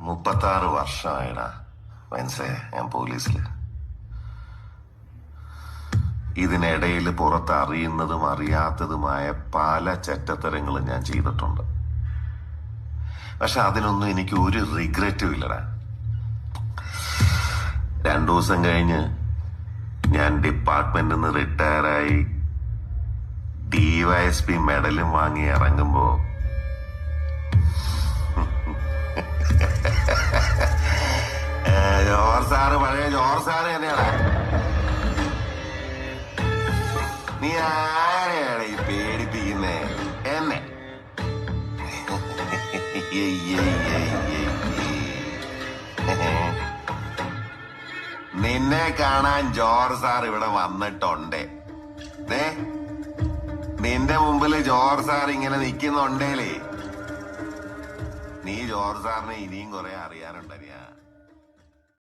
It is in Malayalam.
36 വർഷമായിടാ മനസ്സേ ഞാൻ പോലീസില്. ഇതിനിടയിൽ പുറത്ത് അറിയുന്നതും അറിയാത്തതുമായ പല ചെറ്റത്തരങ്ങളും ഞാൻ ചെയ്തിട്ടുണ്ട്. പക്ഷെ അതിനൊന്നും എനിക്ക് ഒരു റിഗ്രറ്റും ഇല്ലടാ. 2 ദിവസം കഴിഞ്ഞ് ഞാൻ ഡിപ്പാർട്ട്മെന്റിൽ നിന്ന് റിട്ടയറായി DYSP മെഡലും വാങ്ങി ഇറങ്ങുമ്പോ ജോർജ് സാറ് പഴയ ജോർജ് സാറ് തന്നെയാണ്. നീ ആരെയാണ് ഈ പേടിപ്പിക്കുന്നേ? എന്നെ നിന്നെ കാണാൻ ജോർജ് സാർ ഇവിടെ വന്നിട്ടുണ്ടേ. നിന്റെ മുമ്പില് ജോർജ് സാർ ഇങ്ങനെ നിക്കുന്നുണ്ടേലേ നീ ജോർജ് സാറിനെ ഇനിയും കുറെ അറിയാനുണ്ടറിയാ.